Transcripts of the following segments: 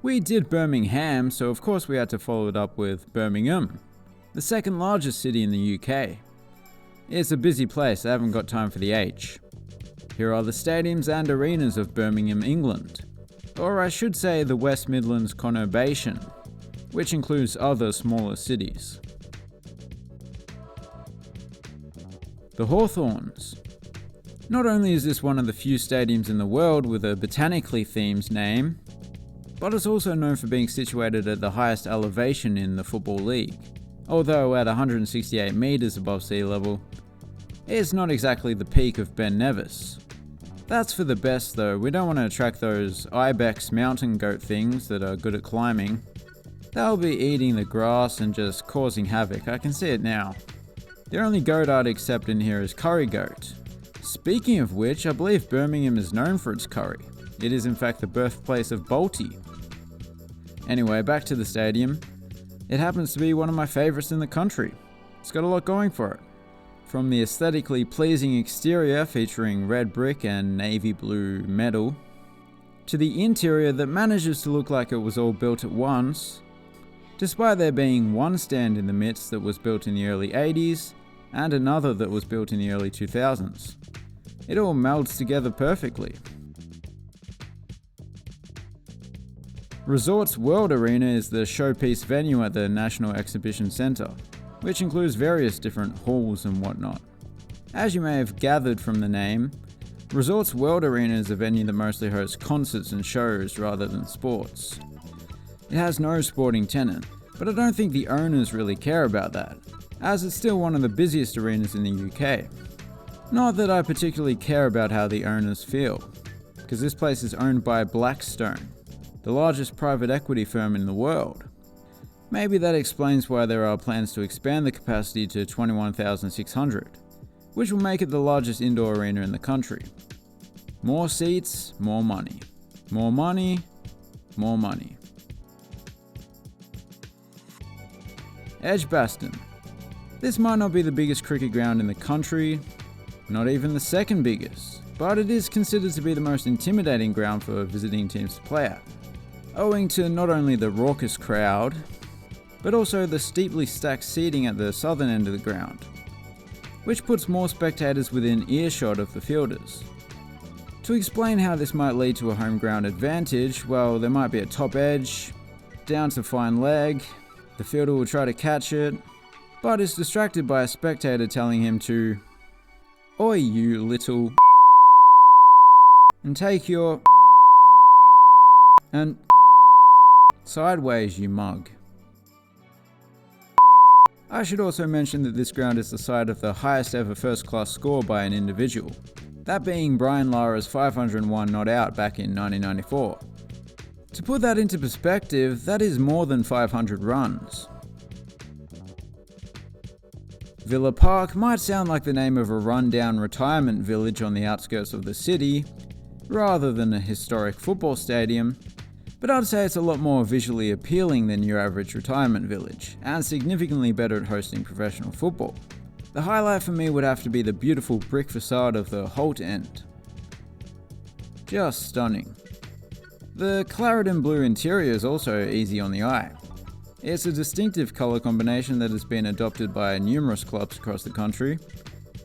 We did Birmingham, so of course we had to follow it up with Birmingham, the second largest city in the UK. It's a busy place, I haven't got time for the H. Here are the stadiums and arenas of Birmingham, England. Or I should say the West Midlands conurbation, which includes other smaller cities. The Hawthorns. Not only is this one of the few stadiums in the world with a botanically themed name, but it's also known for being situated at the highest elevation in the Football League. Although at 168 metres above sea level, it's not exactly the peak of Ben Nevis. That's for the best though, we don't want to attract those ibex mountain goat things that are good at climbing. They'll be eating the grass and just causing havoc, I can see it now. The only goat I'd accept in here is curry goat. Speaking of which, I believe Birmingham is known for its curry. It is in fact the birthplace of Balti. Anyway, back to the stadium. It happens to be one of my favourites in the country. It's got a lot going for it. From the aesthetically pleasing exterior featuring red brick and navy blue metal, to the interior that manages to look like it was all built at once, despite there being one stand in the midst that was built in the early 80s and another that was built in the early 2000s. It all melds together perfectly. Resorts World Arena is the showpiece venue at the National Exhibition Centre, which includes various different halls and whatnot. As you may have gathered from the name, Resorts World Arena is a venue that mostly hosts concerts and shows rather than sports. It has no sporting tenant, but I don't think the owners really care about that, as it's still one of the busiest arenas in the UK. Not that I particularly care about how the owners feel, because this place is owned by Blackstone, the largest private equity firm in the world. Maybe that explains why there are plans to expand the capacity to 21,600, which will make it the largest indoor arena in the country. More seats, more money. More money, more money. Edgbaston. This might not be the biggest cricket ground in the country, not even the second biggest, but it is considered to be the most intimidating ground for visiting teams to play at, owing to not only the raucous crowd, but also the steeply stacked seating at the southern end of the ground, which puts more spectators within earshot of the fielders. To explain how this might lead to a home ground advantage, well, there might be a top edge, down to fine leg, the fielder will try to catch it, but is distracted by a spectator telling him to, "Oi you little and take your and sideways you mug." I should also mention that this ground is the site of the highest ever first class score by an individual, that being Brian Lara's 501 not out back in 1994. To put that into perspective, that is more than 500 runs. Villa Park might sound like the name of a run-down retirement village on the outskirts of the city, rather than a historic football stadium, but I'd say it's a lot more visually appealing than your average retirement village, and significantly better at hosting professional football. The highlight for me would have to be the beautiful brick facade of the Holt End. Just stunning. The Clarendon blue interior is also easy on the eye. It's a distinctive colour combination that has been adopted by numerous clubs across the country,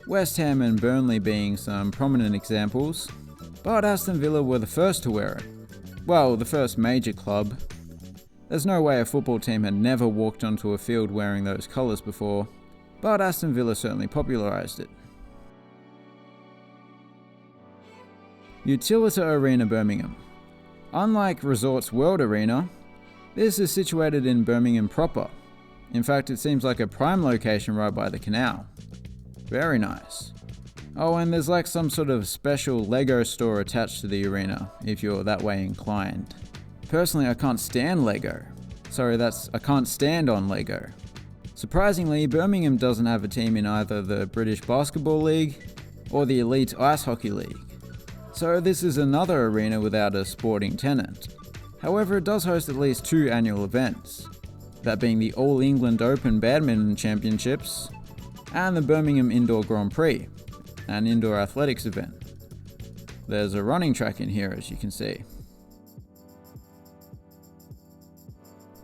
West Ham and Burnley being some prominent examples, but Aston Villa were the first to wear it. Well, the first major club. There's no way a football team had never walked onto a field wearing those colours before, but Aston Villa certainly popularised it. Utilita Arena, Birmingham. Unlike Resorts World Arena, this is situated in Birmingham proper. In fact, it seems like a prime location right by the canal. Very nice. Oh, and there's like some sort of special Lego store attached to the arena, if you're that way inclined. Personally, I can't stand Lego. I can't stand on Lego. Surprisingly, Birmingham doesn't have a team in either the British Basketball League or the Elite Ice Hockey League. So this is another arena without a sporting tenant. However, it does host at least 2 annual events, that being the All England Open Badminton Championships and the Birmingham Indoor Grand Prix, an indoor athletics event. There's a running track in here, as you can see.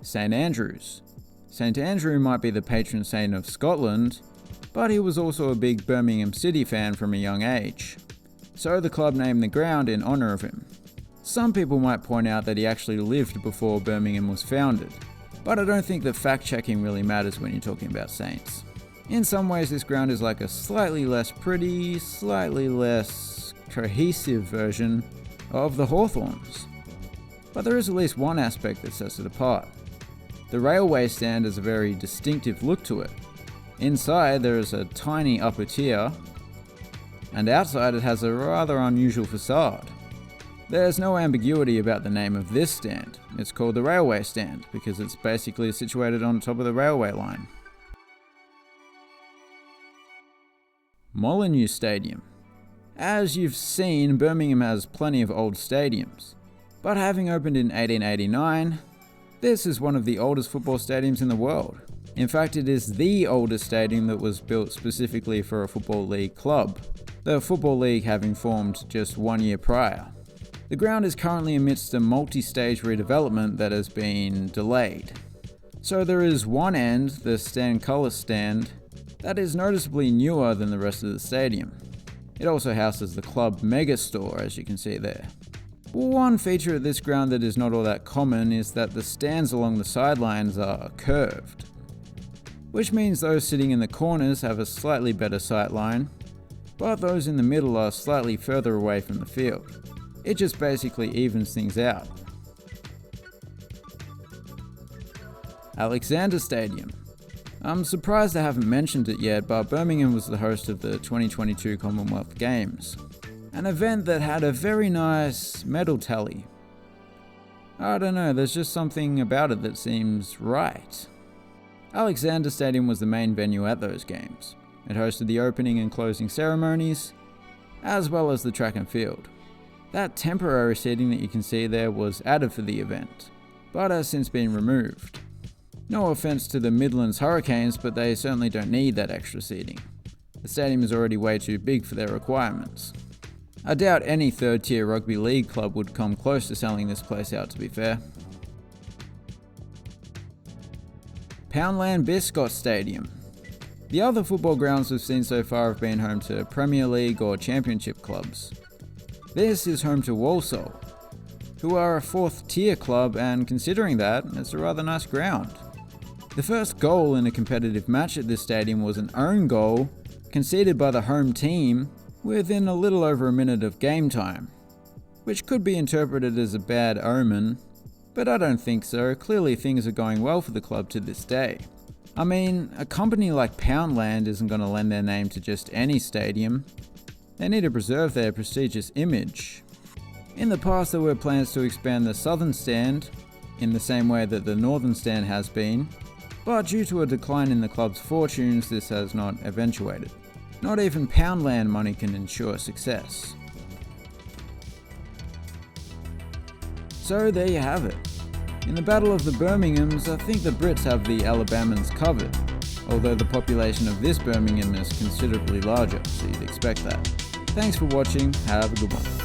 St Andrews. St Andrew might be the patron saint of Scotland, but he was also a big Birmingham City fan from a young age, so the club named the ground in honour of him. Some people might point out that he actually lived before Birmingham was founded, but I don't think that fact-checking really matters when you're talking about saints. In some ways, this ground is like a slightly less pretty, slightly less cohesive version of the Hawthorns. But there is at least one aspect that sets it apart. The railway stand has a very distinctive look to it. Inside there is a tiny upper tier, and outside it has a rather unusual facade. There's no ambiguity about the name of this stand. It's called the railway stand because it's basically situated on top of the railway line. Molineux Stadium. As you've seen, Birmingham has plenty of old stadiums, but having opened in 1889, this is one of the oldest football stadiums in the world. In fact, it is the oldest stadium that was built specifically for a Football League club, the Football League having formed just 1 year prior. The ground is currently amidst a multi-stage redevelopment that has been delayed. So there is one end, the Stan Cullis stand, that is noticeably newer than the rest of the stadium. It also houses the club megastore, as you can see there. One feature of this ground that is not all that common is that the stands along the sidelines are curved, which means those sitting in the corners have a slightly better sight line, but those in the middle are slightly further away from the field. It just basically evens things out. Alexander Stadium. I'm surprised I haven't mentioned it yet, but Birmingham was the host of the 2022 Commonwealth Games, an event that had a very nice medal tally. I don't know, there's just something about it that seems right. Alexander Stadium was the main venue at those games. It hosted the opening and closing ceremonies, as well as the track and field. That temporary seating that you can see there was added for the event, but has since been removed. No offense to the Midlands Hurricanes, but they certainly don't need that extra seating. The stadium is already way too big for their requirements. I doubt any third-tier rugby league club would come close to selling this place out, to be fair. Poundland Biscot Stadium. The other football grounds we've seen so far have been home to Premier League or Championship clubs. This is home to Walsall, who are a fourth-tier club, and considering that, it's a rather nice ground. The first goal in a competitive match at this stadium was an own goal conceded by the home team within a little over a minute of game time, which could be interpreted as a bad omen, but I don't think so. Clearly things are going well for the club to this day. I mean, a company like Poundland isn't going to lend their name to just any stadium. They need to preserve their prestigious image. In the past there were plans to expand the southern stand, in the same way that the northern stand has been, but due to a decline in the club's fortunes this has not eventuated. Not even Poundland money can ensure success. So there you have it. In the Battle of the Birminghams, I think the Brits have the Alabamans covered, although the population of this Birmingham is considerably larger, so you'd expect that. Thanks for watching, have a good one.